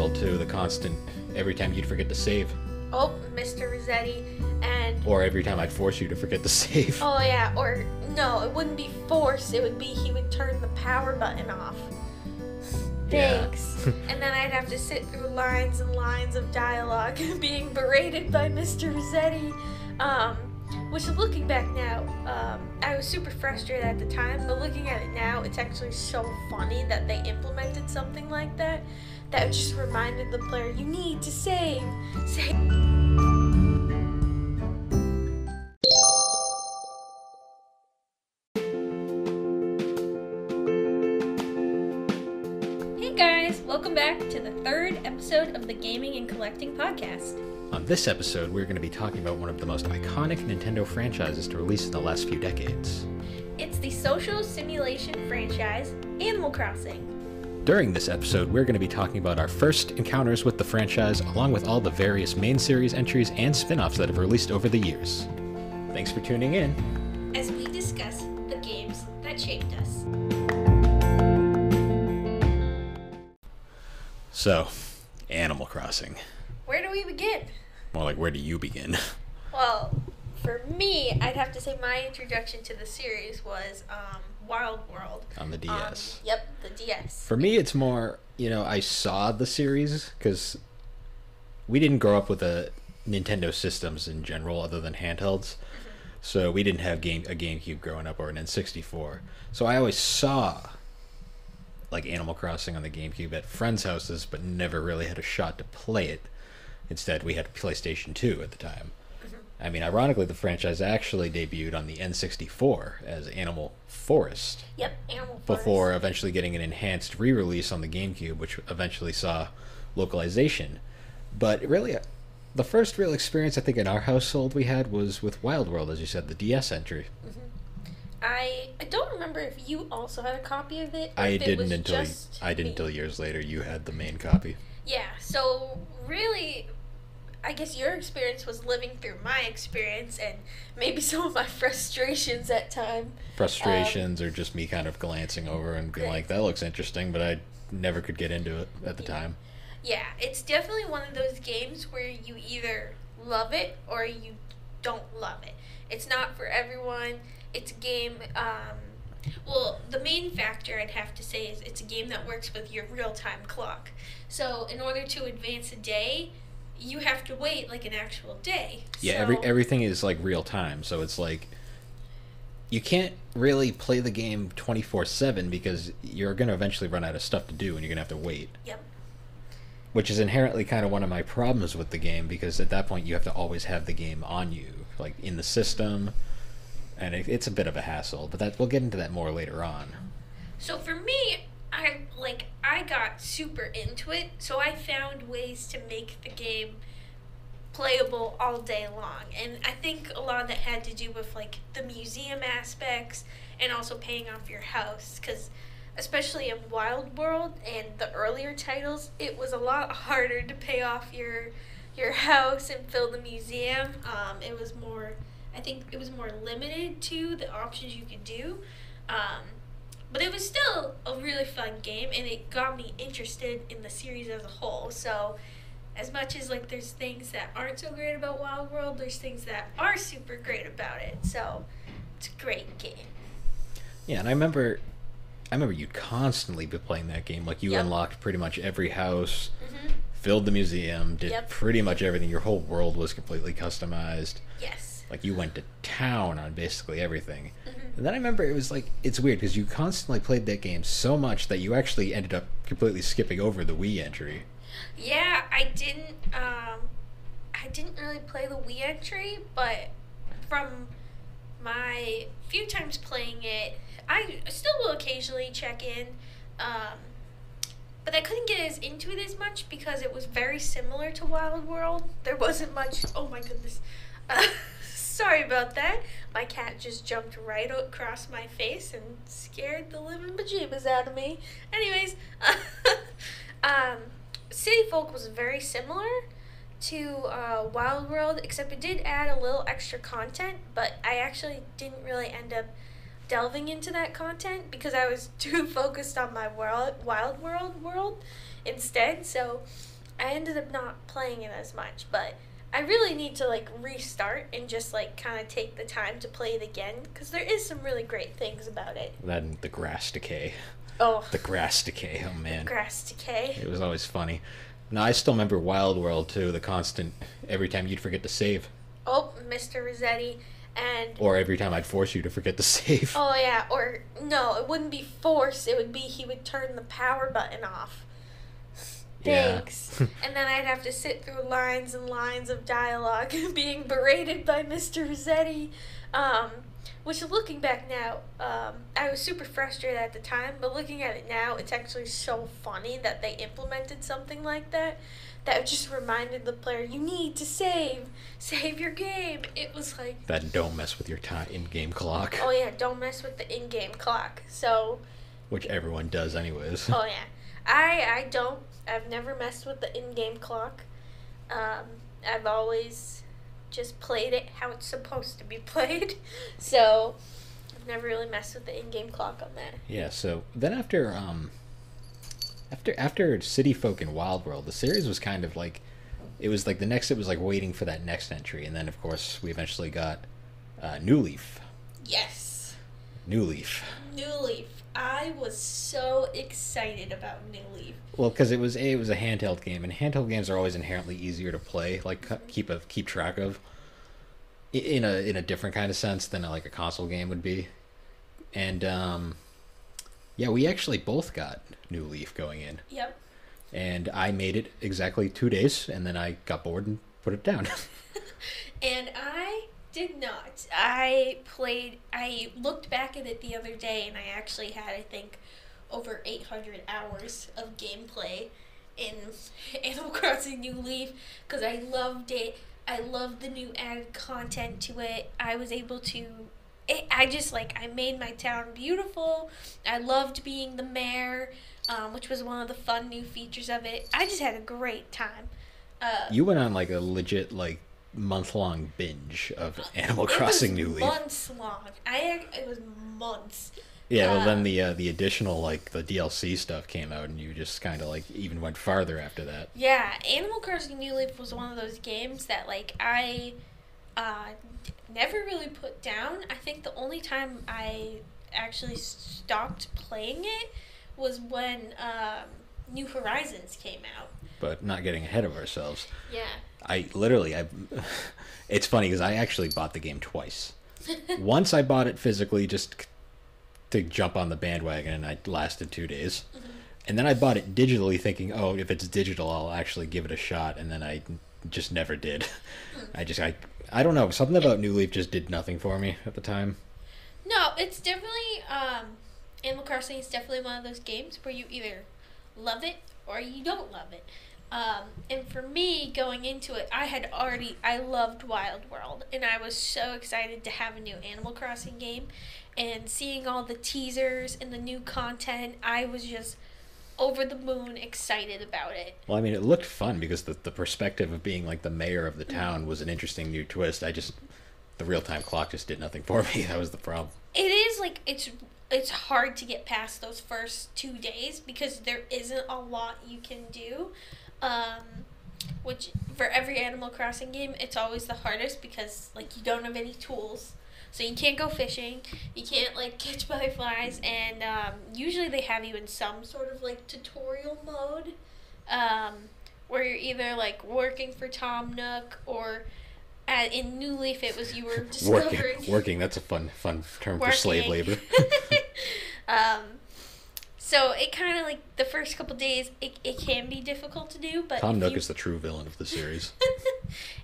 World too, the constant, every time you'd forget to save. Oh, Mr. Rossetti, and... Or every time I'd force you to forget to save. Oh, yeah, or... No, it wouldn't be force, it would be he would turn the power button off. Thanks. Yeah. And then I'd have to sit through lines and lines of dialogue being berated by Mr. Rossetti. Which, looking back now, I was super frustrated at the time, but looking at it now, it's actually so funny that they implemented something like that. That just reminded the player, you need to save. Save. Hey guys, welcome back to the third episode of the Gaming and Collecting Podcast. On this episode, we're going to be talking about one of the most iconic Nintendo franchises to release in the last few decades. It's the social simulation franchise, Animal Crossing. During this episode, we're going to be talking about our first encounters with the franchise, along with all the various main series entries and spin-offs that have released over the years. Thanks for tuning in. As we discuss the games that shaped us. So, Animal Crossing. Where do we begin? More like, where do you begin? Well, for me, I'd have to say my introduction to the series was Wild World. On the DS. Yep, the DS. For me, it's more, I saw the series, because we didn't grow up with Nintendo systems in general, other than handhelds. So we didn't have a GameCube growing up, or an N64. So I always saw like Animal Crossing on the GameCube at friends' houses, but never really had a shot to play it. Instead, we had PlayStation 2 at the time. I mean, ironically, the franchise actually debuted on the N64 as Animal Forest. Yep, Animal Forest. Before eventually getting an enhanced re-release on the GameCube, which eventually saw localization. But really, the first real experience I think in our household we had was with Wild World, as you said, the DS entry. I don't remember if you also had a copy of it. Or I if it didn't was just until me. years later. You had the main copy. Yeah, so really, I guess your experience was living through my experience and maybe some of my frustrations at time. Frustrations or just me kind of glancing over and being like, that looks interesting, but I never could get into it at the time. Yeah, it's definitely one of those games where you either love it or you don't love it. It's not for everyone. It's a game, well, the main factor I'd have to say is it's a game that works with your real-time clock. So in order to advance a day, you have to wait like an actual day. Yeah, so, everything is like real time, so it's like you can't really play the game 24/7 because you're going to eventually run out of stuff to do and you're going to have to wait. Yep. Which is inherently kind of one of my problems with the game, because at that point you have to always have the game on you, like in the system, and it's a bit of a hassle, but we'll get into that more later on. So for me, I got super into it, so I found ways to make the game playable all day long. And I think a lot of that had to do with like the museum aspects and also paying off your house, because especially in Wild World and the earlier titles, it was a lot harder to pay off your house and fill the museum. I think it was more limited to the options you could do. But it was still a really fun game, and it got me interested in the series as a whole. So as much as like there's things that aren't so great about Wild World, there's things that are super great about it. So it's a great game. Yeah, and I remember you'd constantly be playing that game. Like, you unlocked pretty much every house, filled the museum, did pretty much everything. Your whole world was completely customized. Yes. Like, you went to town on basically everything. And then I remember it was like, it's weird because you constantly played that game so much that you actually ended up completely skipping over the Wii entry. Yeah, I didn't really play the Wii entry, but from my few times playing it, I still will occasionally check in, but I couldn't get as into it as much because it was very similar to Wild World. There wasn't much, oh my goodness, sorry about that. My cat just jumped right across my face and scared the living bejeebus out of me. Anyways, City Folk was very similar to Wild World, except it did add a little extra content, but I actually didn't really end up delving into that content because I was too focused on my Wild World instead. So I ended up not playing it as much, but I really need to like restart and just like kind of take the time to play it again because there is some really great things about it. Then the grass decay. Oh, The grass decay. Oh man, grass decay. it was always funny. Now I still remember Wild World too. The constant every time you'd forget to save, Oh, Mr. Rossetti, and or every time I'd force you to forget to save. oh yeah, or no, it wouldn't be force. It would be he would turn the power button off. Yeah. Thanks. And then I'd have to sit through lines and lines of dialogue being berated by Mr. Rossetti. Which, looking back now, I was super frustrated at the time, but looking at it now, it's actually so funny that they implemented something like that. That just reminded the player, you need to save your game. It was like, That don't mess with your time in-game clock, oh yeah, don't mess with the in-game clock. So, which everyone does anyways. oh yeah, I don't. I've never messed with the in-game clock. I've always just played it how it's supposed to be played. So I've never really messed with the in-game clock on that. Yeah. So then after City Folk and Wild World, the series was kind of like it was like the next. It was like waiting for that next entry, and then of course we eventually got New Leaf. Yes. New Leaf. New Leaf. I was so excited about New Leaf. Well, because it was a handheld game, and handheld games are always inherently easier to play, like keep track of, in a different kind of sense than like a console game would be. And yeah, we actually both got New Leaf going in, Yep. and I made it exactly 2 days, and then I got bored and put it down. And I did not. I looked back at it the other day and I actually had, I think, over 800 hours of gameplay in Animal Crossing New Leaf because I loved it. I loved the new added content to it. I was able to. I made my town beautiful. I loved being the mayor, which was one of the fun new features of it. I just had a great time. You went on like a legit like month-long binge of Animal Crossing New Leaf. Months long. It was months. Yeah, well then the additional like the DLC stuff came out, and you just kind of like even went farther after that. Yeah, Animal Crossing New Leaf was one of those games that like I never really put down. I think the only time I actually stopped playing it was when New Horizons came out. But not getting ahead of ourselves. Yeah. It's funny because I actually bought the game twice. Once I bought it physically just to jump on the bandwagon, and I lasted 2 days. Mm-hmm. And then I bought it digitally thinking, oh, if it's digital, I'll actually give it a shot. And then I just never did. I don't know. Something about New Leaf just did nothing for me at the time. No, it's definitely Animal Crossing is definitely one of those games where you either love it or you don't love it. And for me, going into it, I loved Wild World, and I was so excited to have a new Animal Crossing game, and seeing all the teasers and the new content, I was just over the moon excited about it. Well, I mean, it looked fun because the perspective of being like the mayor of the town was an interesting new twist. The real-time clock just did nothing for me. That was the problem. It is like it's hard to get past those first 2 days because there isn't a lot you can do. Which for every Animal Crossing game, it's always the hardest because like you don't have any tools, so you can't go fishing, you can't like catch butterflies, and usually they have you in some sort of like tutorial mode, where you're either like working for Tom Nook or in New Leaf it was you were discovering working. That's a fun term for slave labor. So it kind of like the first couple days, it can be difficult to do, but Tom Nook is the true villain of the series.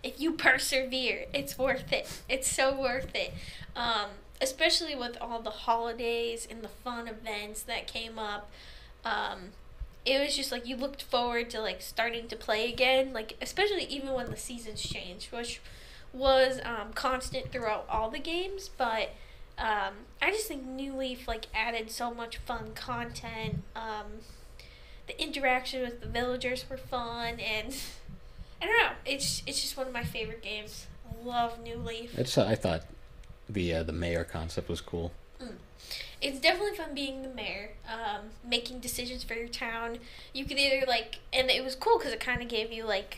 If you persevere, it's worth it. It's so worth it. Especially with all the holidays and the fun events that came up. It was just like you looked forward to like starting to play again, like especially even when the seasons changed, which was constant throughout all the games, but I just think New Leaf like added so much fun content. The interaction with the villagers were fun, and I don't know. It's just one of my favorite games. I love New Leaf. I thought the mayor concept was cool. Mm. It's definitely fun being the mayor, making decisions for your town. You could either like, and it was cool because it kind of gave you like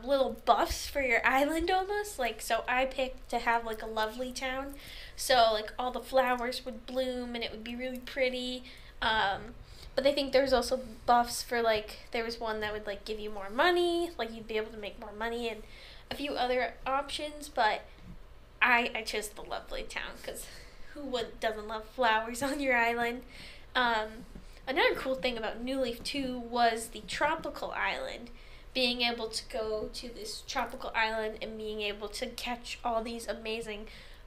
little buffs for your island almost. Like, so I picked to have like a lovely town, so like all the flowers would bloom and it would be really pretty. But I think there's also buffs for like there was one that would like give you more money, like you'd be able to make more money and a few other options. But I chose the lovely town because doesn't love flowers on your island? Um, Another cool thing about New Leaf 2 was the tropical island. Being able to go to this tropical island and being able to catch all these amazing,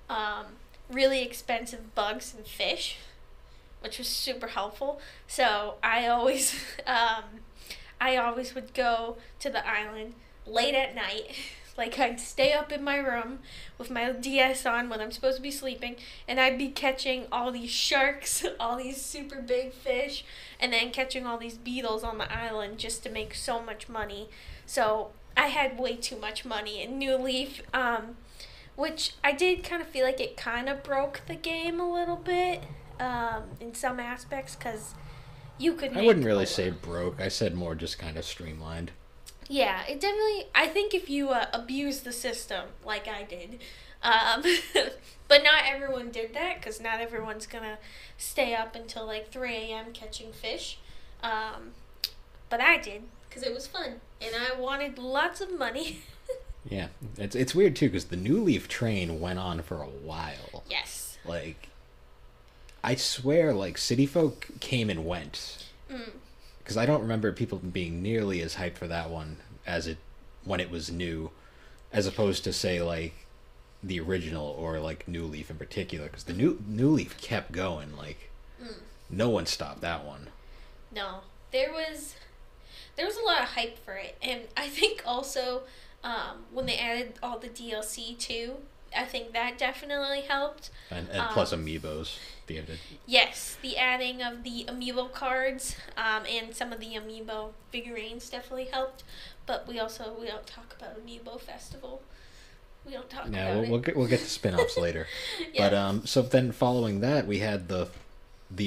um, really expensive bugs and fish, which was super helpful. So I always would go to the island late at night. Like I'd stay up in my room with my DS on when I'm supposed to be sleeping, and I'd be catching all these sharks, all these super big fish, and then catching all these beetles on the island just to make so much money. So I had way too much money in New Leaf, which I did kind of feel like it kind of broke the game a little bit in some aspects because you could I make wouldn't really say broke. I said more just kind of streamlined. Yeah, it definitely. I think if you abuse the system like I did, but not everyone did that because not everyone's gonna stay up until like 3 a.m. catching fish. But I did because it was fun and I wanted lots of money. Yeah, it's weird too because the New Leaf train went on for a while. Yes. Like, I swear, like City Folk came and went. Mm. Because I don't remember people being nearly as hyped for that one as it when it was new, as opposed to say like the original or like New Leaf in particular. Because the New Leaf kept going. Like no one stopped that one. No, there was a lot of hype for it, and I think also when they added all the DLC too, I think that definitely helped. And plus amiibos. Yes, the adding of the amiibo cards and some of the amiibo figurines definitely helped. But we don't talk about Amiibo Festival. We don't talk about it. We'll get to spin-offs later. Yeah. But so then following that, we had the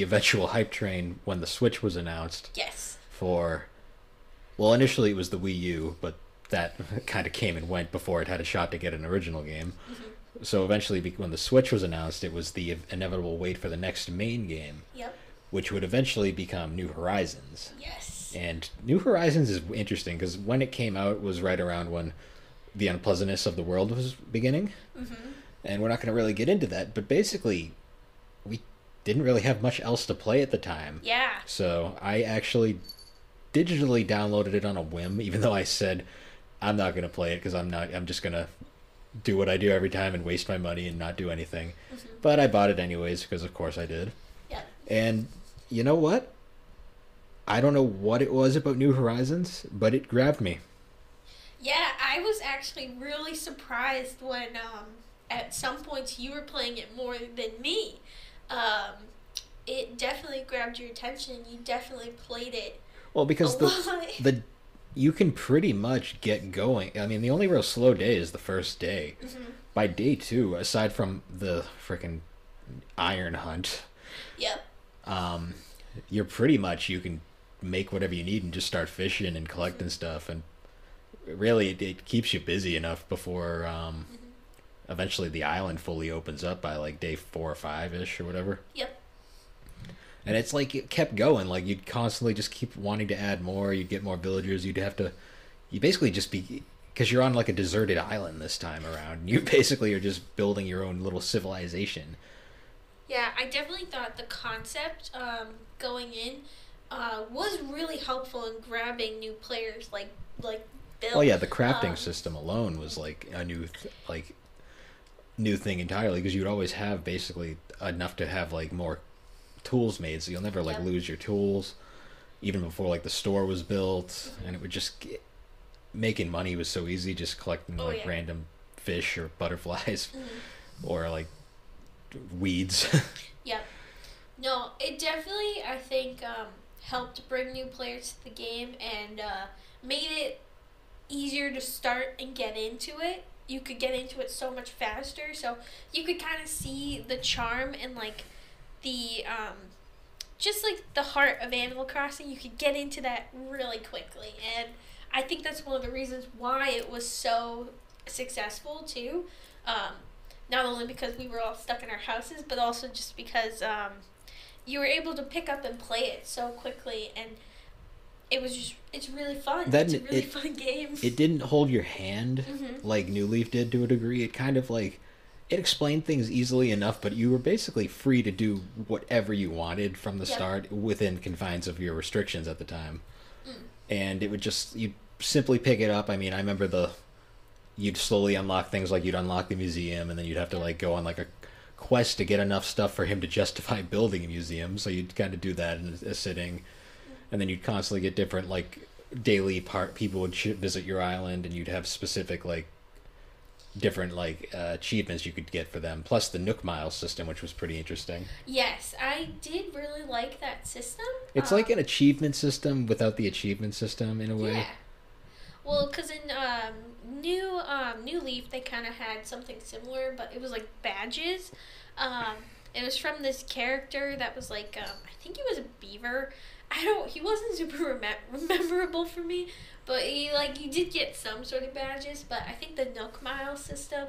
eventual hype train when the Switch was announced. Yes. Well, initially it was the Wii U, but that kind of came and went before it had a shot to get an original game. Mm-hmm. So eventually, when the Switch was announced, it was the inevitable wait for the next main game. Yep. Which would eventually become New Horizons. Yes. And New Horizons is interesting because when it came out, it was right around when the unpleasantness of the world was beginning. Mm-hmm. And we're not going to really get into that, but basically, we didn't really have much else to play at the time. Yeah. So I actually digitally downloaded it on a whim, even though I said I'm not going to play it because I'm just going to do what I do every time and waste my money and not do anything. Mm-hmm. But I bought it anyways because of course I did. Yeah. And you know what? I don't know what it was about New Horizons, but it grabbed me. Yeah, I was actually really surprised when at some points you were playing it more than me. It definitely grabbed your attention. You definitely played it. Well, because you can pretty much get going. I mean, the only real slow day is the first day. Mm-hmm. By day 2, aside from the freaking iron hunt. Yep. You're pretty much, you can make whatever you need and just start fishing and collecting stuff, and really it keeps you busy enough before eventually the island fully opens up by like day 4 or 5-ish or whatever. Yep. And it's like it kept going. Like you'd constantly just keep wanting to add more. You'd get more villagers. You basically just be, because you're on like a deserted island this time around. You basically are just building your own little civilization. Yeah, I definitely thought the concept going in was really helpful in grabbing new players like Bill. Oh yeah, the crafting system alone was like a new thing entirely, because you'd always have basically enough to have like more tools made, so you'll never like lose your tools even before like the store was built. Mm-hmm. And it would just making money was so easy, just collecting random fish or butterflies or like weeds. Yep. No, it definitely, I think, helped bring new players to the game and made it easier to start and get into it. you could get into it so much faster. So you could kind of see the charm and like the just like the heart of Animal Crossing. You could get into that really quickly, and I think that's one of the reasons why it was so successful too. Not only because we were all stuck in our houses, but also just because you were able to pick up and play it so quickly, and it's really fun. It's a really fun game. It didn't hold your hand like New Leaf did to a degree. It kind of like, it explained things easily enough, but you were basically free to do whatever you wanted from the start within confines of your restrictions at the time. And it would just, you'd simply pick it up. I mean, I remember you'd slowly unlock things, like you'd unlock the museum, and then you'd have to like go on like a quest to get enough stuff for him to justify building a museum. So you'd kind of do that in a sitting. And then you'd constantly get different like daily people would visit your island, and you'd have specific like different like achievements you could get for them, plus the Nook Mile system, which was pretty interesting. Yes, I did really like that system. It's like an achievement system without the achievement system in a way. Yeah. Well, because in New Leaf they kind of had something similar, but it was like badges. It was from this character that was like I think he was a beaver. He wasn't super memorable for me, but you did get some sort of badges. But I think the Nook Mile system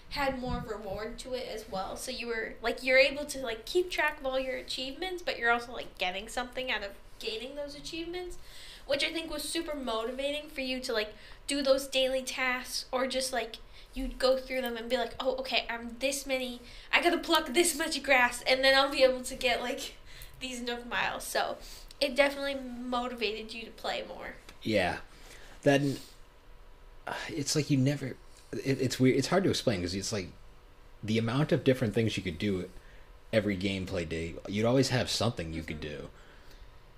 had more reward to it as well. So you're able to like keep track of all your achievements, but you're also like getting something out of gaining those achievements, which I think was super motivating for you to like do those daily tasks, or just like you'd go through them and be like, oh, okay, I gotta pluck this much grass, and then I'll be able to get like these Nook Miles. So it definitely motivated you to play more. Yeah. Then it's like you never... It's weird. It's hard to explain, because it's like the amount of different things you could do every gameplay day. You'd always have something you could do.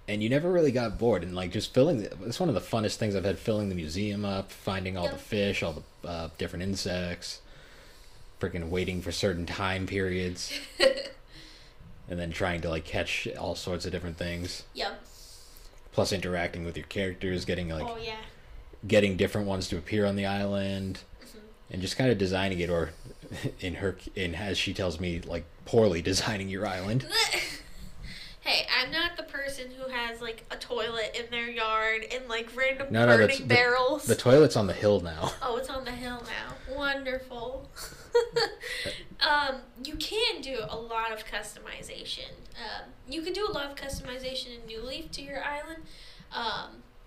And you never really got bored. And like just it's one of the funnest things I've had, filling the museum up, finding all the fish, all the different insects, freaking waiting for certain time periods. And then trying to like catch all sorts of different things. Yep. Plus interacting with your characters, getting getting different ones to appear on the island, and just kind of designing it, or as she tells me, like poorly designing your island. Hey, I'm not the person who has like a toilet in their yard and like random burning barrels. The toilet's on the hill now. Oh, it's on the hill now. Wonderful. You can do a lot of customization. You can do a lot of customization in New Leaf to your island,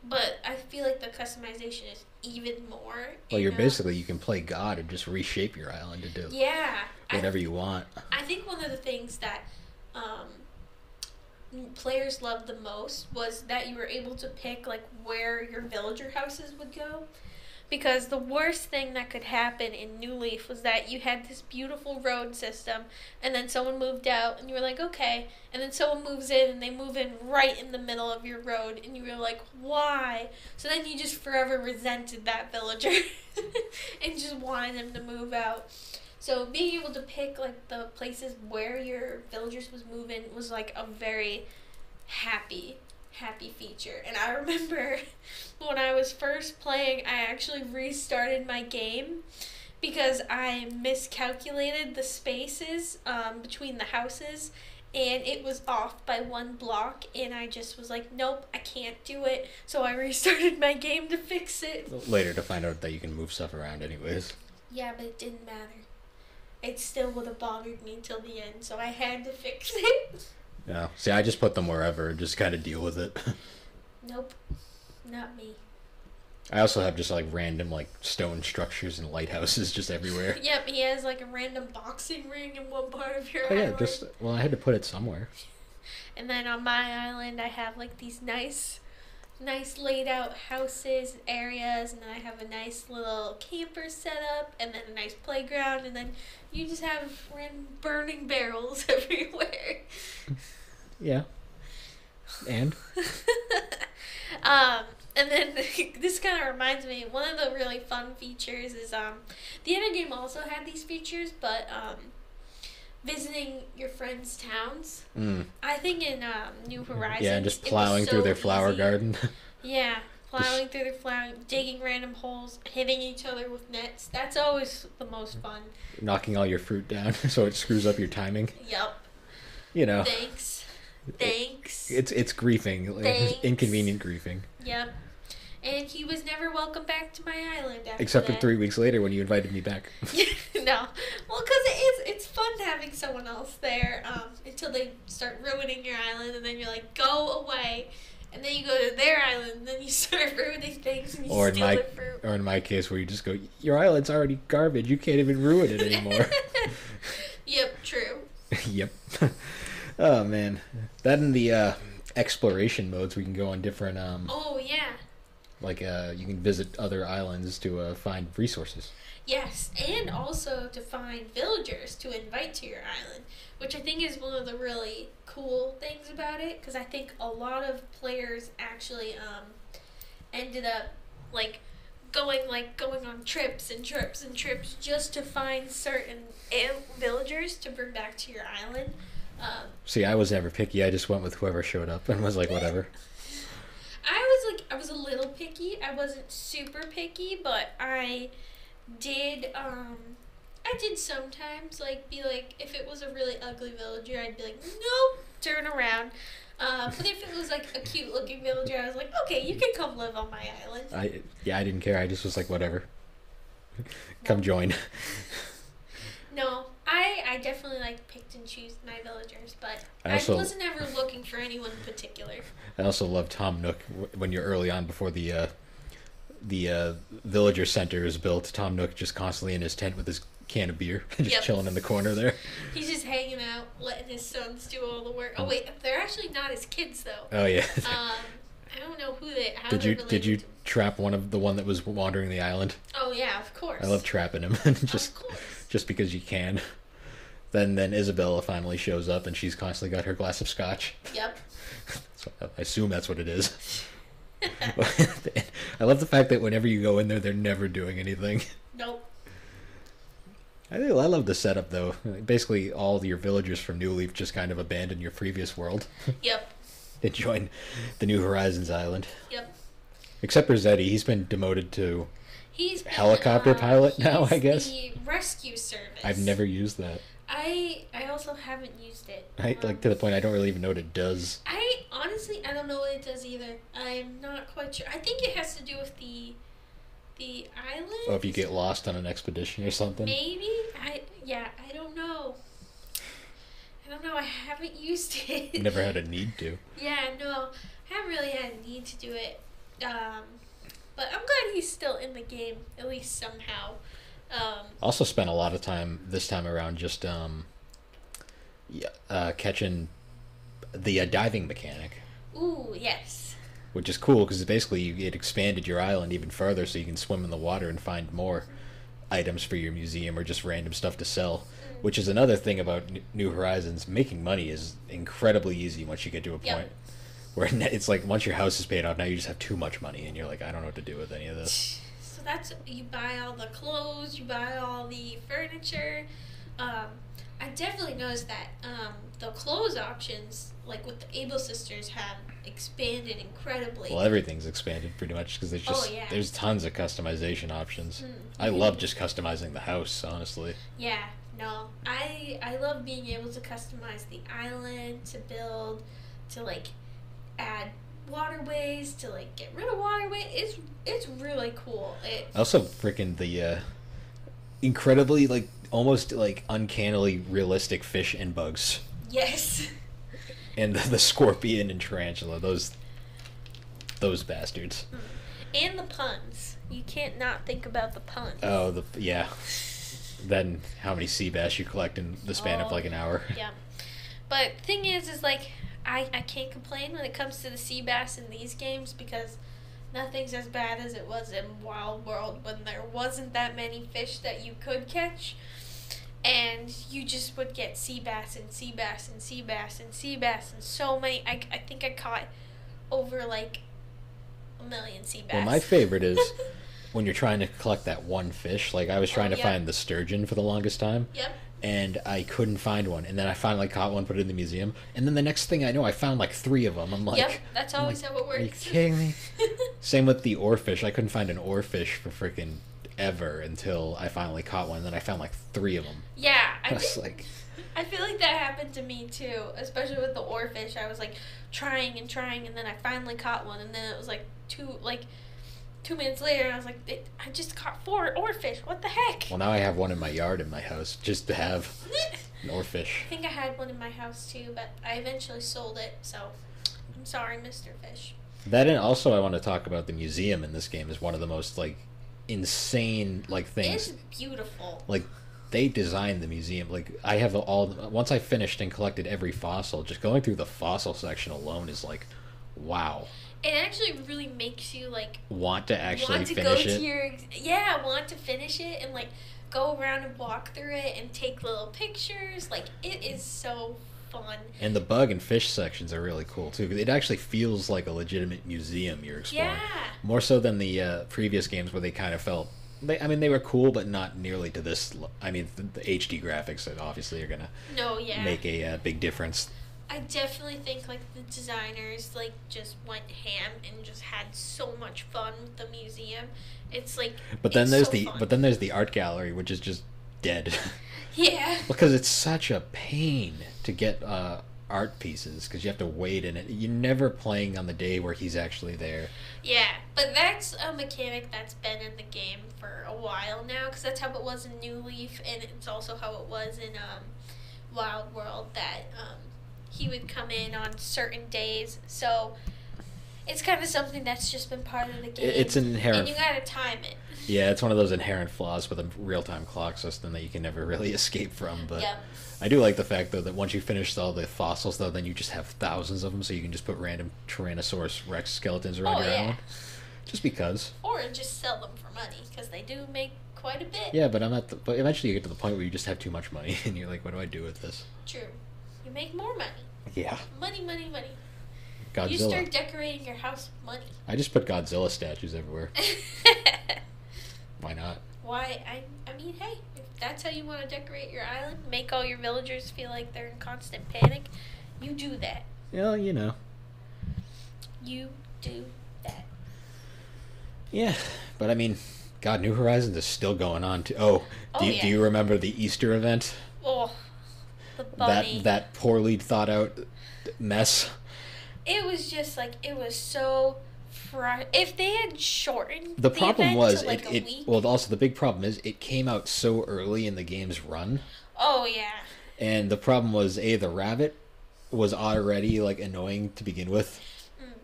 but I feel like the customization is even more. Well, you can play God and just reshape your island to do whatever you want. I think one of the things that players loved the most was that you were able to pick like where your villager houses would go. Because the worst thing that could happen in New Leaf was that you had this beautiful road system, and then someone moved out, and you were like, okay, and then someone moves in, and they move in right in the middle of your road, and you were like, why? So then you just forever resented that villager and just wanted them to move out. So being able to pick like the places where your villagers was moving was like a very happy feature. And I remember when I was first playing, I actually restarted my game because I miscalculated the spaces between the houses, and it was off by 1 block, and I just was like, nope, I can't do it. So I restarted my game to fix it. Later to find out that you can move stuff around anyways. Yeah, but it didn't matter. It still would have bothered me till the end, so I had to fix it. Yeah. See, I just put them wherever and just kind of deal with it. Nope. Not me. I also have just like random like stone structures and lighthouses just everywhere. Yep, he has like a random boxing ring in one part of your island. Yeah, I had to put it somewhere. And then on my island, I have like these nice laid out houses, areas, and then I have a nice little camper set up, and then a nice playground, and then you just have random burning barrels everywhere. Yeah. And? And then this kind of reminds me, one of the really fun features is, the other game also had these features, but, visiting your friends' towns. I think in New Horizons, yeah, and just plowing through their flower garden. Yeah, plowing through the flower, digging random holes, hitting each other with nets. That's always the most fun. Knocking all your fruit down so it screws up your timing. Yep. You know. Thanks. It's griefing. Thanks. Inconvenient griefing. Yep. And he was never welcome back to my island after Except that. for 3 weeks later when you invited me back. No. Well, because it's fun having someone else there until they start ruining your island, and then you're like, go away. And then you go to their island, and then you start ruining things, and you steal their fruit. Or in my case, where you just go, your island's already garbage. You can't even ruin it anymore. Yep, true. Yep. Oh, man. That and the exploration modes, we can go on different... Oh, yeah. Like, you can visit other islands to find resources. Yes, and also to find villagers to invite to your island, which I think is one of the really cool things about it, because I think a lot of players actually ended up going on trips and trips and trips just to find certain villagers to bring back to your island. See, I was never picky. I just went with whoever showed up and was like, whatever. I was a little picky. I wasn't super picky, but I did sometimes be like, if it was a really ugly villager, I'd be like, nope, turn around. But if it was like a cute looking villager, I was like, okay, you can come live on my island. I didn't care. I just was like, whatever. Come join. No, I definitely picked and choose my villagers, but I wasn't ever looking for anyone in particular. I also love Tom Nook when you're early on before the villager center is built. Tom Nook just constantly in his tent with his can of beer, just chilling in the corner there. He's just hanging out, letting his sons do all the work. Oh wait, they're actually not his kids though. Oh yeah. I don't know how did you trap one that was wandering the island? Oh yeah, of course. I love trapping him, just because you can. Then Isabella finally shows up and she's constantly got her glass of scotch. Yep. So I assume that's what it is. I love the fact that whenever you go in there, they're never doing anything. Nope. I love the setup though. Basically, all your villagers from New Leaf just kind of abandon your previous world. Yep. They join the New Horizons island. Yep. Except for Zeddy, he's been demoted to helicopter pilot now, I guess. The rescue service. I've never used that. I also haven't used it. To the point I don't really even know what it does. I don't know what it does either. I'm not quite sure. I think it has to do with the island. Oh, if you get lost on an expedition or something. Maybe. I don't know. I haven't used it. Never had a need to. Yeah, no. I haven't really had a need to do it. But I'm glad he's still in the game, at least somehow. Also spent a lot of time this time around just catching the diving mechanic. Ooh, yes. Which is cool because basically it expanded your island even further so you can swim in the water and find more items for your museum or just random stuff to sell. Which is another thing about New Horizons. Making money is incredibly easy once you get to a point where it's like once your house is paid off, now you just have too much money and you're like, I don't know what to do with any of this. So that's, you buy all the clothes, you buy all the furniture. I definitely noticed that the clothes options, like with the Able Sisters, have expanded incredibly. Well, everything's expanded pretty much because there's tons of customization options. I love just customizing the house, honestly. Yeah, no, I love being able to customize the island, to build, to add waterways, to get rid of waterways. It's really cool. Also, freaking the incredibly almost uncannily realistic fish and bugs. Yes. And the scorpion and tarantula, those bastards. And the puns. You can't not think about the puns. Oh, yeah. Then how many sea bass you collect in the span of an hour. Yeah. But thing is I can't complain when it comes to the sea bass in these games because nothing's as bad as it was in Wild World when there wasn't that many fish that you could catch. And you just would get sea bass and sea bass and sea bass and sea bass and so many. I think I caught over 1 million sea bass. Well, my favorite is when you're trying to collect that one fish. I was trying to find the sturgeon for the longest time. Yep. and I couldn't find one. And then I finally caught one, put it in the museum, and then the next thing I know, I found like 3 of them. I'm like, Yep, that's always how it works. are you kidding me? Same with the oarfish. I couldn't find an oarfish for freaking ever until I finally caught one. And then I found like 3 of them. Yeah, I was like, I feel like that happened to me too, especially with the oarfish. I was like trying and trying, and then I finally caught one, and then it was like 2 minutes later, and I was like, I just caught 4 oarfish. What the heck? well, now I have one in my yard in my house just to have an oarfish. I think I had one in my house too, but I eventually sold it, so I'm sorry, Mr. Fish. That, and also I want to talk about the museum in this game is one of the most like insane like things. It's beautiful. Like they designed the museum. Like I have all once I finished and collected every fossil, just going through the fossil section alone is like, wow. It actually really makes you like Want to actually want to finish go it. to your want to finish it and like go around and walk through it and take little pictures. Like it is so fun. And the bug and fish sections are really cool too. It actually feels like a legitimate museum you're exploring. Yeah. More so than the previous games where they kind of felt. They were cool, but not nearly to this. I mean, the HD graphics obviously are gonna make a big difference. I definitely think like the designers like just went ham and just had so much fun with the museum. It's like But then it's there's so fun. but then there's the art gallery, which is just dead. Yeah. Because it's such a pain to get art pieces because you have to wait in it. You're never playing on the day where he's actually there. Yeah, but that's a mechanic that's been in the game for a while now, because that's how it was in New Leaf, and it's also how it was in Wild World, that he would come in on certain days. So it's kind of something that's just been part of the game. It's an inherent. And you gotta time it. Yeah, it's one of those inherent flaws with a real-time clock system that you can never really escape from. But Yep. I do like the fact, though, that once you finish all the fossils, though, then you just have thousands of them, so you can just put random Tyrannosaurus Rex skeletons around your island. Just because. Or just sell them for money, because they do make quite a bit. Yeah, but but eventually you get to the point where you just have too much money, and you're like, what do I do with this? True. You make more money. Yeah. Money, money, money. Godzilla. You start decorating your house with money. I just put Godzilla statues everywhere. Why not? Why? I mean, hey, if that's how you want to decorate your island, make all your villagers feel like they're in constant panic, you do that. Well, you know. You do that. Yeah, but I mean, God, New Horizons is still going on too. Oh, do yeah. you remember the Easter event? Oh, the bunny. That poorly thought out mess. It was just like, it was so... If they had shortened The problem event was to like a week... well, also the big problem is it came out so early in the game's run. Oh, yeah. And the problem was, the rabbit was already like annoying to begin with.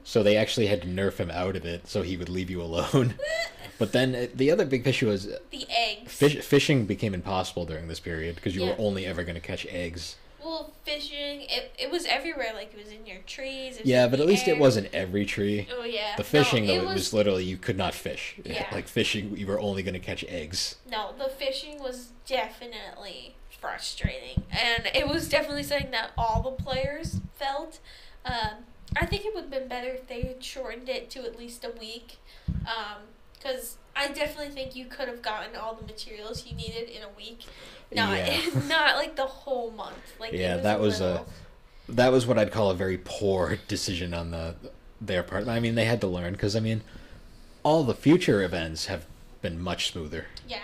So they actually had to nerf him out of it so he would leave you alone. But then the other big issue was the eggs. Fishing became impossible during this period because you were Yeah. only ever going to catch eggs. Well, fishing, it was everywhere. Like, it was in your trees. It was Yeah, in but the at least air. it wasn't every tree. Oh, yeah. The fishing, No, though, it was literally you could not fish. Yeah. Like fishing, you were only going to catch eggs. No, the fishing was definitely frustrating. And it was definitely something that all the players felt. I think it would have been better if they had shortened it to at least a week. Because I definitely think you could have gotten all the materials you needed in a week. Not, Yeah. not like the whole month. Like, Yeah, it that was little. that was what I'd call a very poor decision on their part. I mean, they had to learn because I mean, all the future events have been much smoother. Yeah.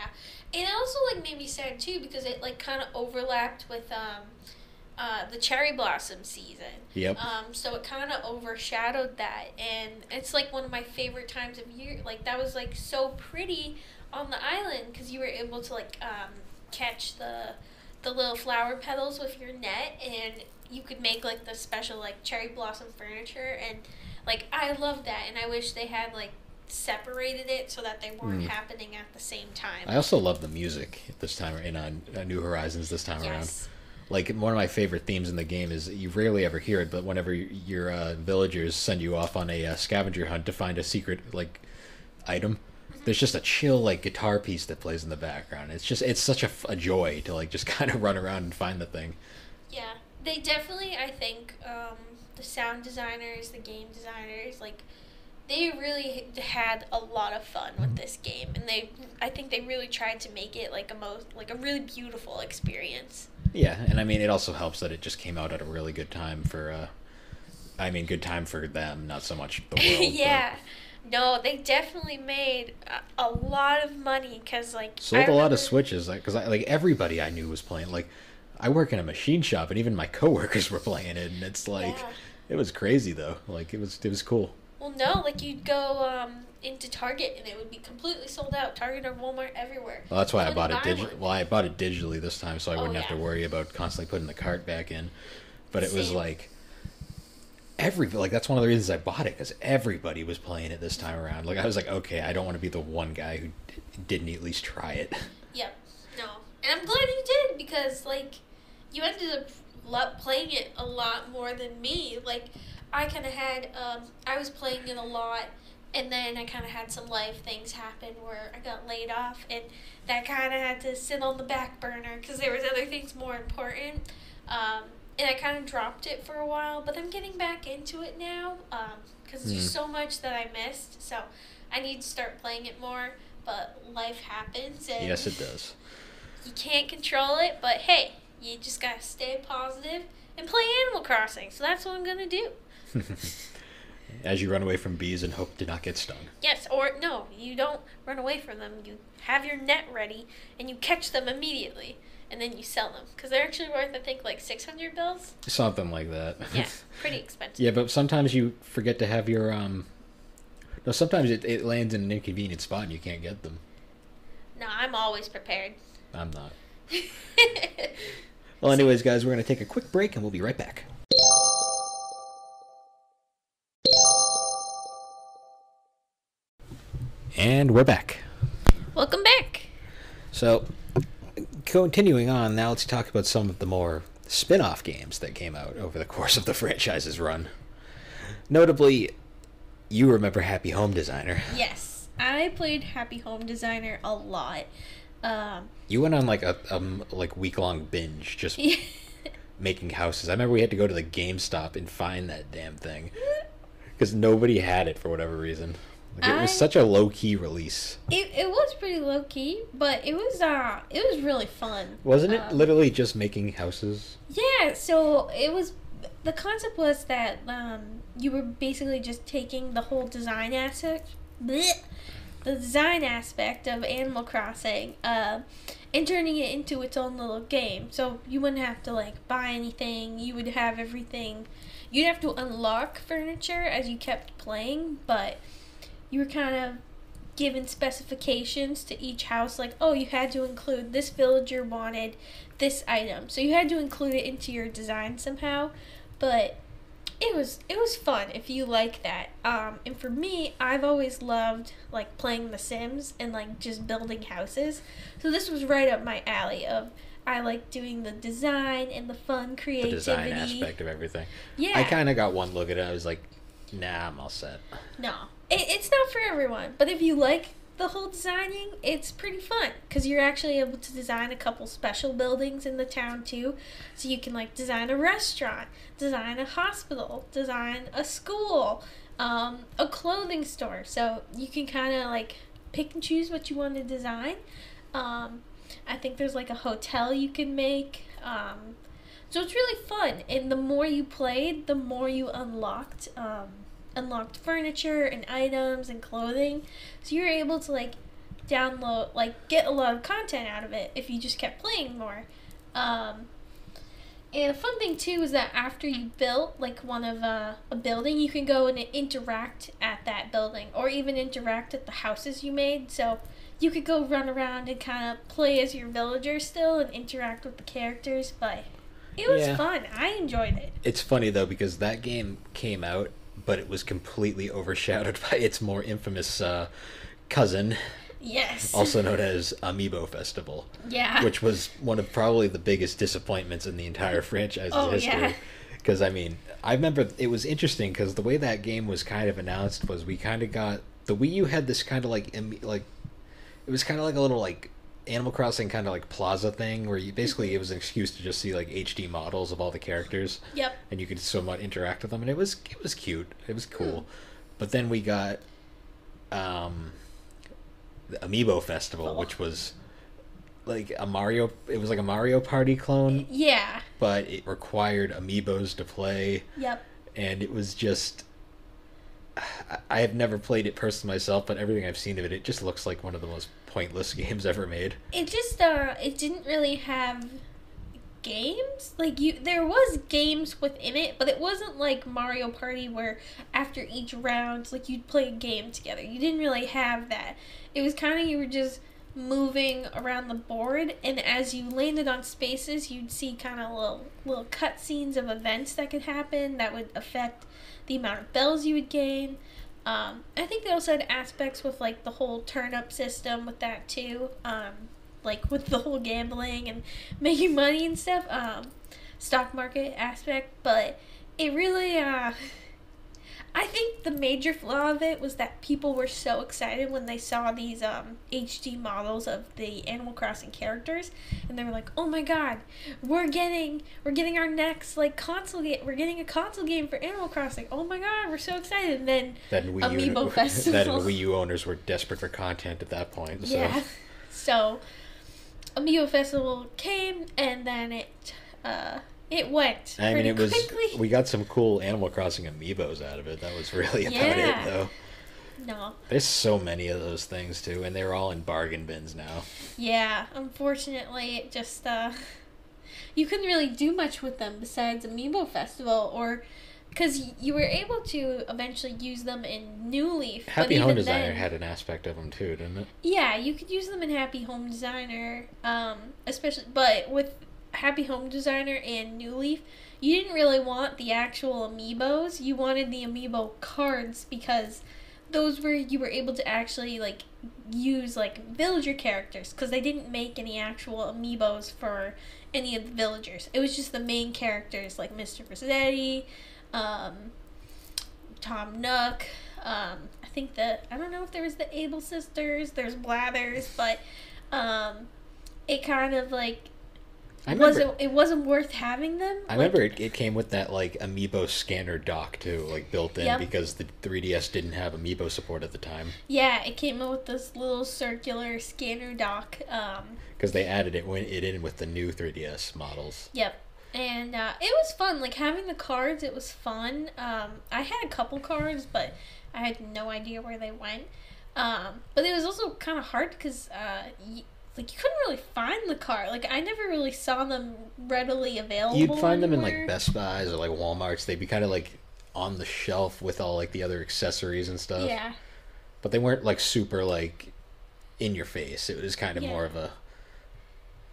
And it also, like, made me sad, too, because it, like, kind of overlapped with, the cherry blossom season. Yep. So it kind of overshadowed that, and it's, like, one of my favorite times of year. Like, that was, like, so pretty on the island, because you were able to, like, catch the little flower petals with your net, and you could make, like, the special, like, cherry blossom furniture, and, like, I love that, and I wish they had, like, separated it so that they weren't happening at the same time. I also love the music this time in New Horizons this time around. Like, one of my favorite themes in the game is you rarely ever hear it, but whenever your villagers send you off on a scavenger hunt to find a secret like item, there's just a chill like guitar piece that plays in the background. It's such a joy to like just kind of run around and find the thing. Yeah, they definitely, I think, the sound designers, the game designers, like, they really had a lot of fun with this game, and I think they really tried to make it like a really beautiful experience. Yeah, and I mean, it also helps that it just came out at a really good time for, good time for them, not so much the world. Yeah. No, they definitely made a lot of money because, like, sold a lot of Switches, because everybody I knew was playing. Like, I work in a machine shop, and even my coworkers were playing it, and it's like, Yeah. it was crazy though. Like, it was cool. Well, no, like you'd go into Target and it would be completely sold out. Target or Walmart everywhere. Well, that's why I Couldn't bought it buy one. Well, I bought it digitally this time, so I wouldn't have to yeah. worry about constantly putting the cart back in. But it was Same. like that's one of the reasons I bought it, because everybody was playing it this time around. Like, I was like, okay, I don't want to be the one guy who didn't at least try it. Yep. No. And I'm glad you did because, like, you ended up playing it a lot more than me. Like, I kind of had, I was playing it a lot, and then I kind of had some life things happen where I got laid off, and that kind of had to sit on the back burner because there was other things more important. And I kind of dropped it for a while, but I'm getting back into it now because there's just so much that I missed. So I need to start playing it more, but life happens. And Yes, it does. you can't control it, but hey, you just gotta stay positive and play Animal Crossing. So that's what I'm gonna do. As you run away from bees and hope to not get stung. Yes, or no, you don't run away from them. You have your net ready and you catch them immediately, and then you sell them because they're actually worth, I think, like 600 bills. Something like that. Yeah, pretty expensive. Yeah, but sometimes you forget to have your No, sometimes it lands in an inconvenient spot and you can't get them. No, I'm always prepared. I'm not. Well, anyways, guys, we're going to take a quick break and we'll be right back. And we're back. Welcome back. So, continuing on, now let's talk about some of the more spin-off games that came out over the course of the franchise's run. Notably, you remember Happy Home Designer. Yes, I played Happy Home Designer a lot. You went on like a week-long binge just making houses. I remember we had to go to the GameStop and find that damn thing because nobody had it for whatever reason. Like, it was such a low-key release. It was pretty low key, but it was really fun. Wasn't it literally just making houses? Yeah, so the concept was that you were basically just taking the whole design aspect, the design aspect of Animal Crossing, and turning it into its own little game. So you wouldn't have to like buy anything. You would have everything. You'd have to unlock furniture as you kept playing, but you were kind of given specifications to each house, like, oh, you had to include this villager wanted this item, so you had to include it into your design somehow. But it was fun if you like that. And for me, I've always loved like playing The Sims and like just building houses, so this was right up my alley. I like doing the design and the fun creativity. The design aspect of everything. Yeah. I kind of got one look at it. I was like, nah, I'm all set. No, it's not for everyone, but if you like the whole designing, it's pretty fun because you're actually able to design a couple special buildings in the town too. So you can like design a restaurant, design a hospital, design a school, a clothing store. So you can kind of like pick and choose what you want to design. I think there's like a hotel you can make. So it's really fun, and the more you played, the more you unlocked furniture and items and clothing. So you're able to like download, like get a lot of content out of it if you just kept playing more. And a fun thing too is that after you built like one of a building, you can go and interact at that building, or even interact at the houses you made. So you could go run around and kind of play as your villager still and interact with the characters. But it was fun. I enjoyed it. It's funny though, because that game came out, but it was completely overshadowed by its more infamous cousin. Yes. Also known as Amiibo Festival. Yeah. Which was one of probably the biggest disappointments in the entire franchise's history. Yeah. Because, I mean, I remember it was interesting because the way that game was kind of announced was we kind of got... The Wii U had this kind of like... It was kind of like a little like Animal Crossing kind of like plaza thing where you basically it was an excuse to just see like HD models of all the characters. Yep. And you could somewhat interact with them, and it was cute. It was cool. But then we got the Amiibo Festival, which was like a Mario. It was like a Mario Party clone, Yeah. but it required amiibos to play, Yep. and it was just. I have never played it personally myself, but everything I've seen of it, it just looks like one of the most pointless games ever made. It just it didn't really have games. Like there was games within it, but it wasn't like Mario Party where after each round like you'd play a game together. You didn't really have that. It was kind of you were just moving around the board, and as you landed on spaces, you'd see kind of little cutscenes of events that could happen that would affect the amount of bells you would gain. I think they also had aspects with like the whole turn-up system with that too. Like with the whole gambling and making money and stuff. Stock market aspect, but it really I think the major flaw of it was that people were so excited when they saw these HD models of the Animal Crossing characters, and they were like, "Oh my God, we're getting our next like console game. We're getting a console game for Animal Crossing. Oh my God, we're so excited!" And then Amiibo Festival. Then Wii U owners were desperate for content at that point. So. Yeah, so Amiibo Festival came, and then it went pretty quickly. We got some cool Animal Crossing amiibos out of it. That was really about it, though. No. There's so many of those things, too, and they're all in bargain bins now. Yeah, unfortunately, it just, you couldn't really do much with them besides Amiibo Festival, or, because you were able to eventually use them in New Leaf. Happy Home Designer had an aspect of them, too, didn't it? Yeah, you could use them in Happy Home Designer, especially, but with Happy Home Designer and New Leaf, you didn't really want the actual amiibos. You wanted the amiibo cards because those were you were able to actually like use like villager characters, because they didn't make any actual amiibos for any of the villagers. It was just the main characters like Mr. Rossetti, Tom Nook. I think I don't know if there was the Able sisters. There's Blathers, but it kind of like. It wasn't worth having them. I remember it came with that like amiibo scanner dock too, like built in, because the 3DS didn't have amiibo support at the time. Yeah, it came in with this little circular scanner dock. Because they added it in with the new 3DS models. Yep, and it was fun. Like having the cards, it was fun. I had a couple cards, but I had no idea where they went. But it was also kind of hard because like you couldn't really find the card. Like I never really saw them readily available. You'd find them in anywhere. like Best Buys or like Walmarts. They'd be kind of like on the shelf with all like the other accessories and stuff. Yeah. But they weren't like super like in your face. It was kind of more of a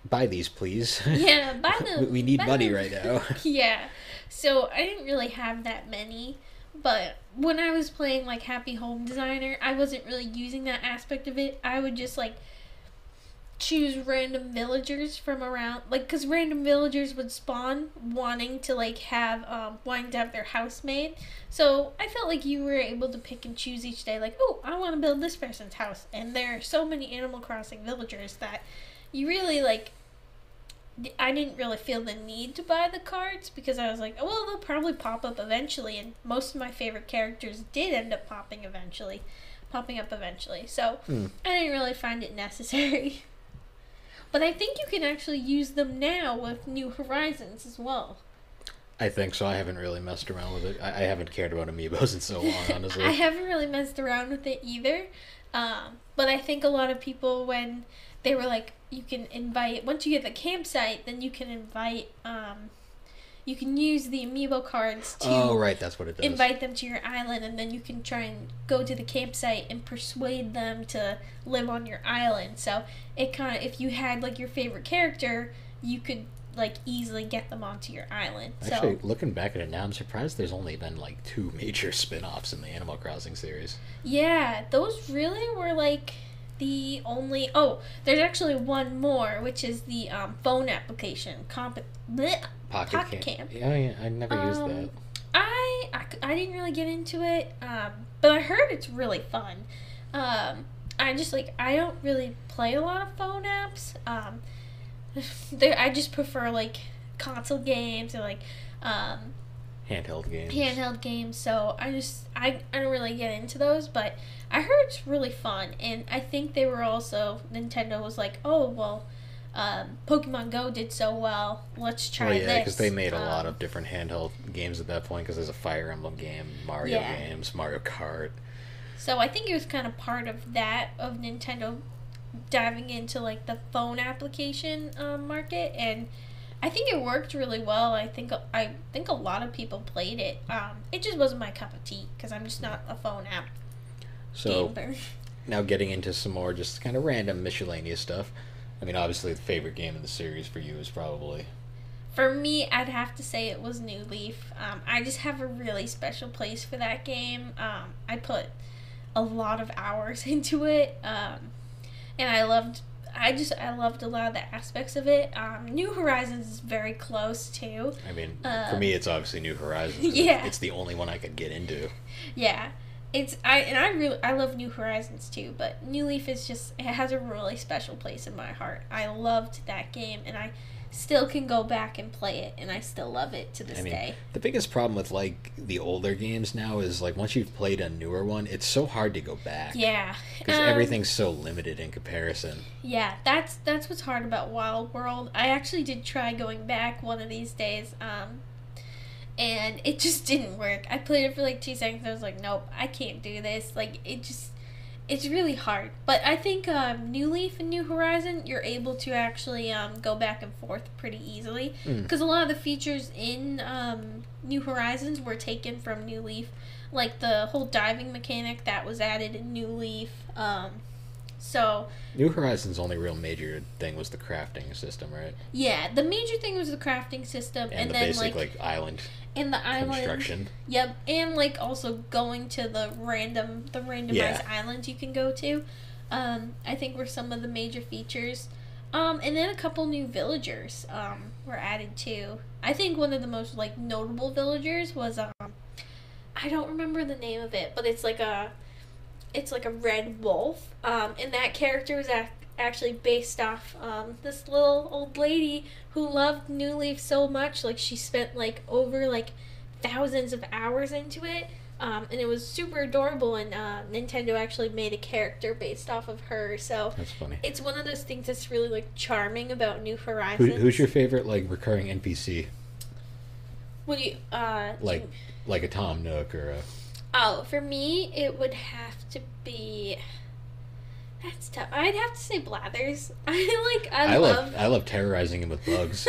buy these, please. Yeah, buy them. We need money right now. Yeah. So I didn't really have that many. But when I was playing like Happy Home Designer, I wasn't really using that aspect of it. I would just like choose random villagers from around, like, because random villagers would spawn wanting to have their house made. So I felt like you were able to pick and choose each day, like, oh, I want to build this person's house. And there are so many Animal Crossing villagers that you really like. I didn't really feel the need to buy the cards because I was like, oh, well, they'll probably pop up eventually, and most of my favorite characters did end up popping up eventually. So I didn't really find it necessary. But I think you can actually use them now with New Horizons as well. I think so. I haven't really messed around with it. I haven't cared about amiibos in so long, honestly. I haven't really messed around with it either. But I think a lot of people, when they were like, you can invite, once you get the campsite, then you can invite, you can use the amiibo cards to that's what it does. Invite them to your island, and then you can try and go to the campsite and persuade them to live on your island. So it kind of, if you had like your favorite character, you could like easily get them onto your island. Actually, looking back at it now, I'm surprised there's only been like 2 major spin-offs in the Animal Crossing series. Yeah, those really were like the only. Oh, there's actually one more, which is the phone application, Pocket Camp. Yeah, I never used that. I didn't really get into it, but I heard it's really fun. I just like, I don't really play a lot of phone apps. I just prefer like console games or like handheld games. So I don't really get into those, but I heard it's really fun, and I think they were also Nintendo was like, oh well, Pokemon Go did so well, let's try yeah, this. because they made a lot of different handheld games at that point. Because there's a Fire Emblem game, Mario games, Mario Kart. So I think it was kind of part of that of Nintendo diving into like the phone application market, and I think it worked really well. I think a lot of people played it. It just wasn't my cup of tea because I'm just not a phone app gamer. Now getting into some more just kind of random miscellaneous stuff. I mean, obviously the favorite game in the series for you is probably... For me, I'd have to say it was New Leaf. I just have a really special place for that game. I put a lot of hours into it, and I loved a lot of the aspects of it. New Horizons is very close too. I mean, for me, it's obviously New Horizons. Yeah, it's the only one I could get into. Yeah, I love New Horizons too. But New Leaf is just, it has a really special place in my heart. I loved that game, and I still can go back and play it, and I still love it to this day. The biggest problem with like the older games now is like once you've played a newer one, it's so hard to go back. Yeah, because everything's so limited in comparison. Yeah, that's what's hard about Wild World. I actually did try going back one of these days, and it just didn't work. I played it for like 2 seconds. I was like, nope, I can't do this. Like it's really hard. But I think New Leaf and New Horizon, you're able to actually go back and forth pretty easily. Because a lot of the features in New Horizons were taken from New Leaf. Like the whole diving mechanic that was added in New Leaf. So New Horizons' only real major thing was the crafting system, right? Yeah, the major thing was the crafting system. And the then basic like island. And the island construction. Yep, and like also going to the randomized islands you can go to. I think were some of the major features. And then a couple new villagers were added too. I think one of the most like notable villagers was I don't remember the name of it, but it's like a red wolf. And that character was actually based off this little old lady who loved New Leaf so much. Like she spent like over like thousands of hours into it, and it was super adorable, and Nintendo actually made a character based off of her. So that's funny. It's one of those things that's really like charming about New Horizons. Who's your favorite like recurring NPC? What do you like a Tom Nook or a... Oh, for me it would have to be... That's tough. I'd have to say Blathers. I love terrorizing him with bugs.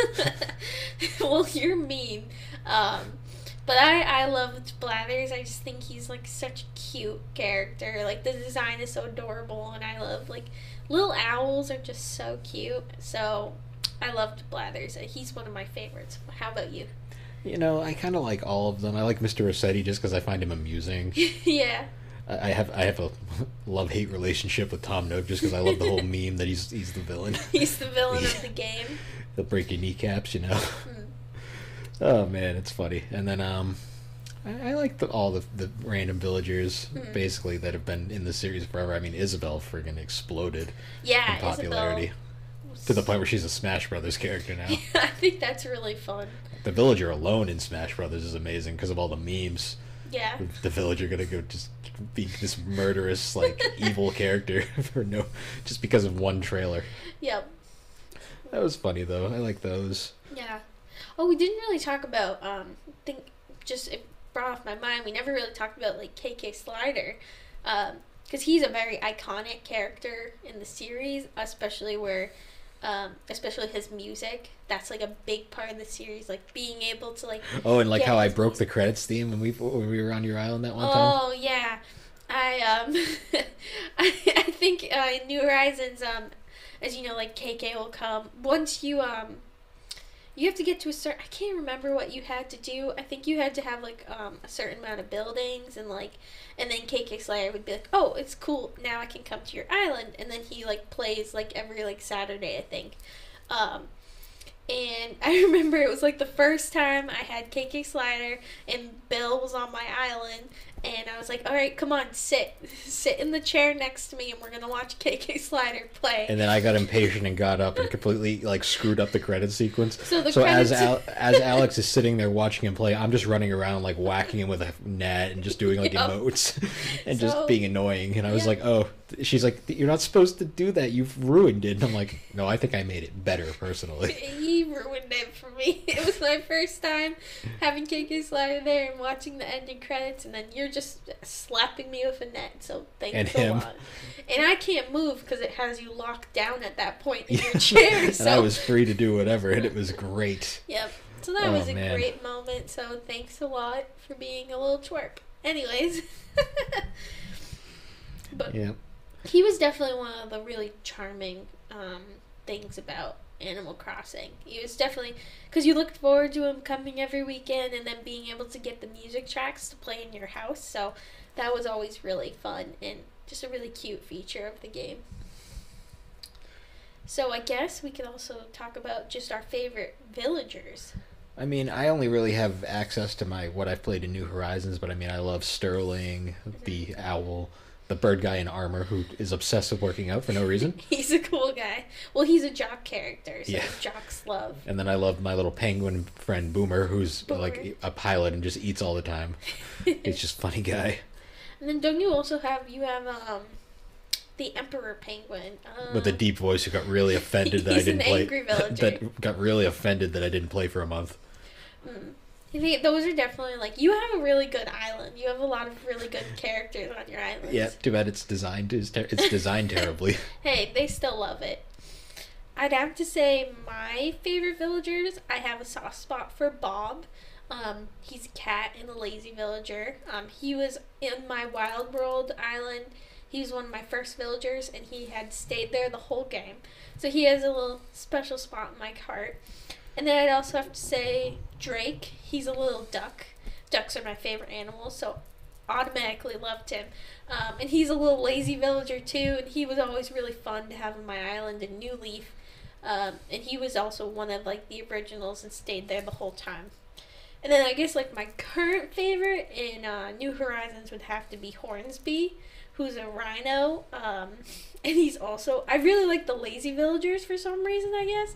Well, you're mean. But I loved Blathers. I just think he's like such a cute character. Like the design is so adorable, and I love like little owls are just so cute. So I loved Blathers. He's one of my favorites. How about you? You know, I kind of like all of them. I like Mr. Rossetti just because I find him amusing. Yeah. I have a love-hate relationship with Tom Nook just because I love the whole meme that he's the villain. He's the villain of the game. He'll break your kneecaps, you know. Oh man, it's funny. And then I like all the random villagers basically that have been in the series forever. I mean, Isabelle friggin' exploded in popularity to the point where she's a Smash Brothers character now. I think that's really fun. The villager alone in Smash Brothers is amazing because of all the memes. Yeah. The villager gonna go just be this murderous, like, evil character just because of one trailer. Yep. That was funny though. I like those. Yeah. Oh, we didn't really talk about it brought off my mind. We never really talked about like KK Slider, because he's a very iconic character in the series, especially his music. That's like a big part of the series, like being able to like. Oh, and like how I broke the credits theme when we were on your island that one time. Oh yeah, I I think in New Horizons, as you know, like KK will come once you you have to get to a certain. I can't remember what you had to do. I think you had to have like a certain amount of buildings and then KK Slayer would be like, oh, it's cool. Now I can come to your island, and then he like plays like every like Saturday, I think. And I remember it was like the first time I had KK Slider and Bill was on my island, And I was like, all right, come on, sit in the chair next to me, and we're gonna watch KK Slider play. And then I got impatient and got up and completely like screwed up the credit sequence. So as Alex is sitting there watching him play, I'm just running around like whacking him with a net and just doing like emotes and just being annoying. And I was like, oh, she's like, you're not supposed to do that. You've ruined it. And I'm like, no, I think I made it better personally. He ruined it for me. It was my first time having KK Slider there and watching the ending credits, and then you're just slapping me with a net. So thanks a lot. And I can't move because it has you locked down at that point in your chair. So. And I was free to do whatever, and it was great. Yep. So that was a great moment. So thanks a lot for being a little twerp. Anyways. But yeah. He was definitely one of the really charming things about Animal Crossing. He was definitely, because you looked forward to him coming every weekend and then being able to get the music tracks to play in your house. So that was always really fun and just a really cute feature of the game. So I guess we could also talk about just our favorite villagers. I mean, I only really have access to what I've played in New Horizons, but I mean, I love Sterling, the owl, the bird guy in armor who is obsessed with working out for no reason. He's a cool guy. Well, he's a jock character, so jocks love. And then I love my little penguin friend Boomer, who's like a pilot and just eats all the time. He's just a funny guy. And then don't you also have the Emperor Penguin with a deep voice who got really offended that I didn't play. Angry villager. That got really offended that I didn't play for a month. I think those are definitely, like, you have a really good island. You have a lot of really good characters on your island. Yeah, too bad it's designed terribly. Hey, they still love it. I'd have to say my favorite villagers, I have a soft spot for Bob. He's a cat and a lazy villager. He was in my Wild World island. He was one of my first villagers, and he had stayed there the whole game. So he has a little special spot in my heart. And then I'd also have to say Drake. He's a little duck. Ducks are my favorite animals, so automatically loved him. And he's a little lazy villager too, and he was always really fun to have on my island in New Leaf. And he was also one of like the originals and stayed there the whole time. And then I guess like my current favorite in New Horizons would have to be Hornsby, who's a rhino. And he's also, I really like the lazy villagers for some reason, I guess.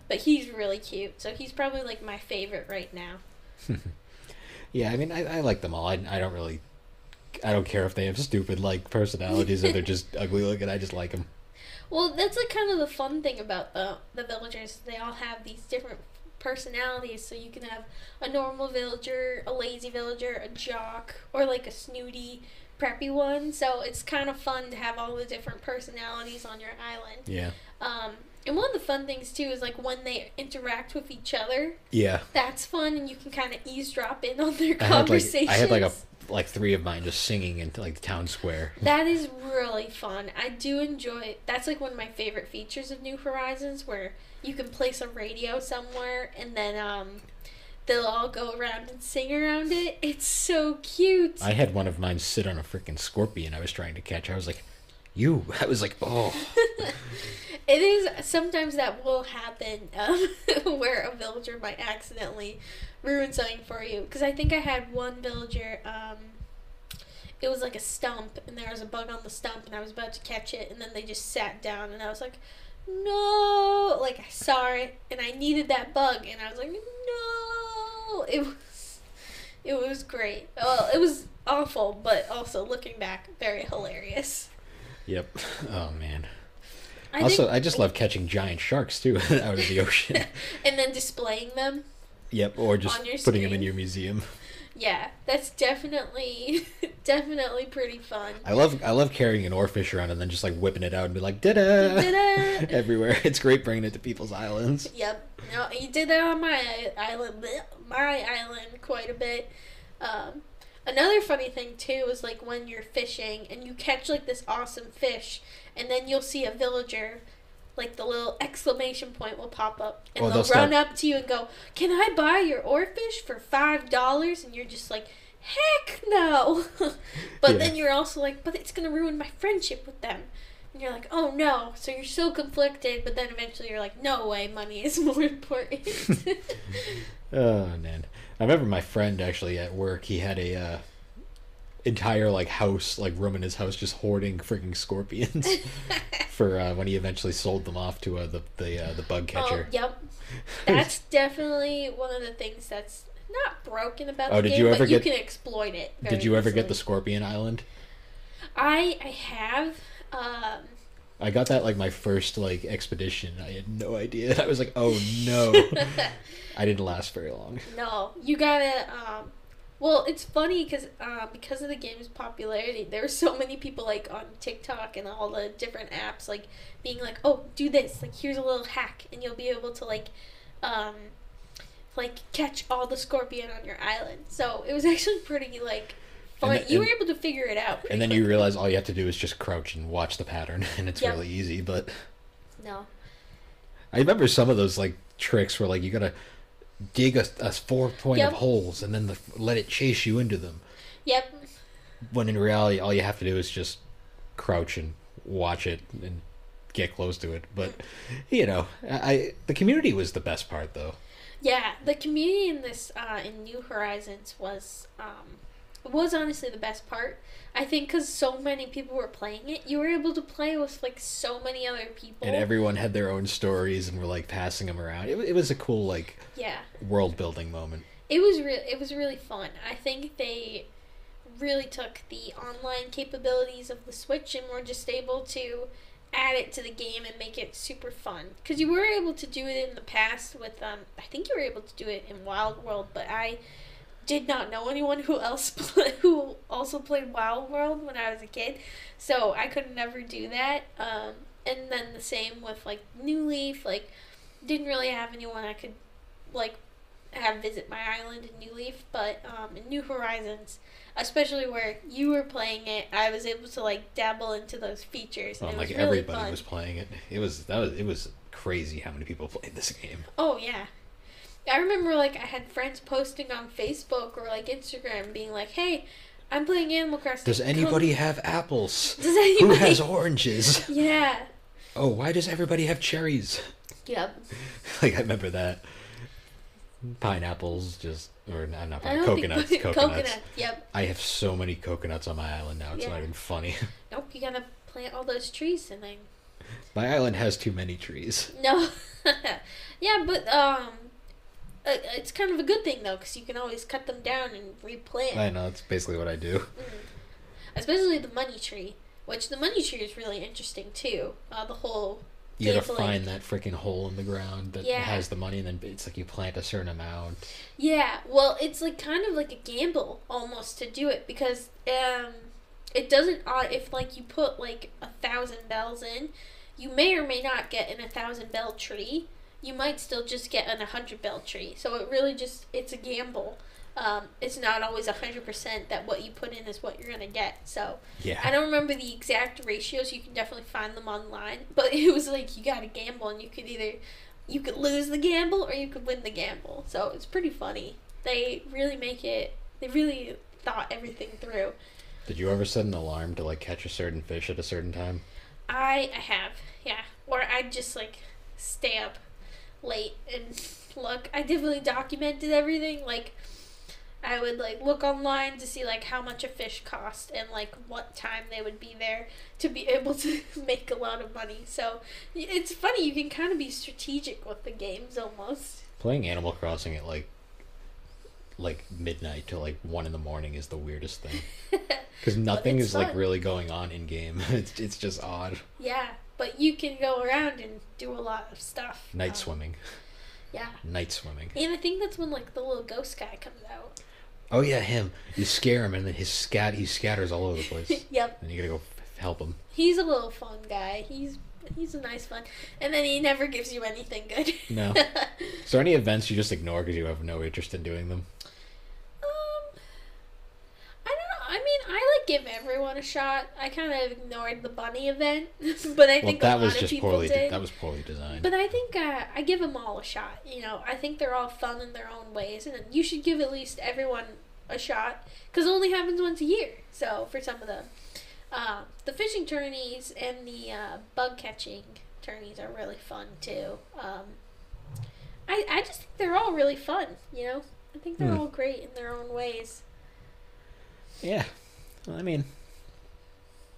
But he's really cute, so he's probably like my favorite right now. Yeah, I mean, I like them all. I don't care if they have stupid like personalities or they're just ugly looking. I just like them. Well, that's like kind of the fun thing about the villagers. They all have these different personalities, so you can have a normal villager, a lazy villager, a jock, or like a snooty, preppy one. So it's kind of fun to have all the different personalities on your island. Yeah. And one of the fun things, too, is, like, when they interact with each other. Yeah. That's fun, and you can kind of eavesdrop in on their conversations. I had, like, 3 of mine just singing into, like, the town square. That is really fun. I do enjoy... That's, like, one of my favorite features of New Horizons, where you can place a radio somewhere, and then, they'll all go around and sing around it. It's so cute. I had one of mine sit on a freaking scorpion I was trying to catch. I was like, I was like, oh... It is, sometimes that will happen, where a villager might accidentally ruin something for you. Because I think I had one villager, it was like a stump, and there was a bug on the stump, and I was about to catch it, and then they just sat down, and I was like, no! Like, I saw it, and I needed that bug, and I was like, no! It was great. Well, it was awful, but also, looking back, very hilarious. Yep. Oh, man. I just love catching giant sharks, too, out of the ocean. And then displaying them. Yep, or just putting them in your museum. Yeah, that's definitely pretty fun. I love carrying an oarfish around and then just, like, whipping it out and be like, da-da! Everywhere. It's great bringing it to people's islands. Yep. No, you did that on my island quite a bit. Another funny thing, too, is, like, when you're fishing and you catch, like, this awesome fish, and then you'll see a villager, like, the little exclamation point will pop up, and they'll run up to you and go, can I buy your oarfish for $5? And you're just like, heck no! But then you're also like, but it's going to ruin my friendship with them. And you're like, oh, no. So you're so conflicted, but then eventually you're like, no way, money is more important. Oh, man. I remember my friend, actually, at work, he had entire like house, like room in his house, just hoarding freaking scorpions for when he eventually sold them off to the bug catcher. Oh, yep. That's definitely one of the things that's not broken about Oh, the did game, you ever but you get- can exploit it. Did you ever get the easily. Scorpion Island? I have. I got that like my first like expedition. I had no idea. I was like, oh no. I didn't last very long. No, you gotta. Well, it's funny because of the game's popularity, there were so many people like on TikTok and all the different apps like being like, "Oh, do this! Like, here's a little hack, and you'll be able to like catch all the scorpion on your island." So it was actually pretty like fun. And the- You were and- able to figure it out. pretty And then you quickly. realize all you have to do is just crouch and watch the pattern, and it's Yep. really easy. But No. I remember some of those like tricks where like you gotta dig a 4 point Yep. of holes and then let it chase you into them. Yep. When in reality, all you have to do is just crouch and watch it and get close to it. But you know, the community was the best part though. Yeah, the community in this in New Horizons was honestly the best part. I think because so many people were playing it, you were able to play with like so many other people. And everyone had their own stories and were like passing them around. It was a cool like Yeah, world building moment. it was really fun. I think they really took the online capabilities of the Switch and were just able to add it to the game and make it super fun. Because you were able to do it in the past with I think you were able to do it in Wild World, but I did not know anyone who who also played Wild World when I was a kid, so I could never do that. And then the same with like New Leaf, like didn't really have anyone I could like have visit my island in New Leaf, but in New Horizons, especially where you were playing it, I was able to like dabble into those features. Well, And it like was really everybody fun. was playing it. It was crazy how many people played this game. Oh yeah. I remember like I had friends posting on Facebook or like Instagram being like, "Hey, I'm playing Animal Crossing. Does Come- anybody have apples? Does anybody? Who has oranges? Yeah. Oh, why does everybody have cherries? Yep. Like I remember that. Pineapples, or not I pineapples, don't coconuts. think Coconuts. Yep. I have so many coconuts on my island now. It's Yeah. not even funny. Nope. You gotta plant all those trees and then. My island has too many trees. No. Yeah, but it's kind of a good thing though, because you can always cut them down and replant. I know, that's basically what I do. Especially the money tree, which the money tree is really interesting too. The whole. You gotta gambling. find that freaking hole in the ground that Yeah. has the money, and then it's like you plant a certain amount. Yeah, well, it's like kind of like a gamble almost to do it because it doesn't. If like you put like 1,000 bells in, you may or may not get an 1,000 bell tree. You might still just get an 100 bell tree. So it really it's a gamble. It's not always 100% that what you put in is what you're gonna get. So Yeah. I don't remember the exact ratios. You can definitely find them online. But it was like you got to gamble, and you could lose the gamble or you could win the gamble. So it's pretty funny. They really make it. They really thought everything through. Did you ever set an alarm to like catch a certain fish at a certain time? I have, yeah. Or I'd just like stay up late and look. I definitely documented everything. Like I would like look online to see like how much a fish cost and like what time they would be there to be able to make a lot of money. So it's funny, you can kind of be strategic with the games almost. Playing Animal Crossing at like midnight to like 1 a.m. is the weirdest thing because nothing it's is like fun. really going on in game. It's just odd. Yeah, but you can go around and do a lot of stuff. Night swimming. Yeah. Night swimming. And I think that's when like the little ghost guy comes out. Oh yeah, him. You scare him and then he scatters all over the place. Yep. And you gotta go help him. He's a little fun guy. He's a nice fun. And then he never gives you anything good. No. Is there any events you just ignore because you have no interest in doing them? I don't know. I mean, I like give everyone a shot. I kind of ignored the bunny event, but I Well, think a that lot was of just people poorly. did. That was poorly designed. But I think I give them all a shot. You know, I think they're all fun in their own ways, and you should give at least everyone a shot because it only happens once a year. So for some of them, the fishing tourneys and the bug catching tourneys are really fun too. I just think they're all really fun. You know, I think they're all great in their own ways. Yeah. I mean,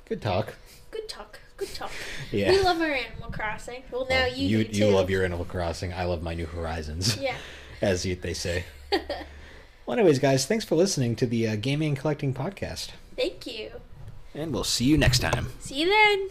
good talk. Good talk. Good talk. Yeah. We love our Animal Crossing. Well, now Well, you do too. You love your Animal Crossing. I love my New Horizons. Yeah. As they say. Well, anyways, guys, thanks for listening to the Gaming and Collecting Podcast. Thank you. And we'll see you next time. See you then.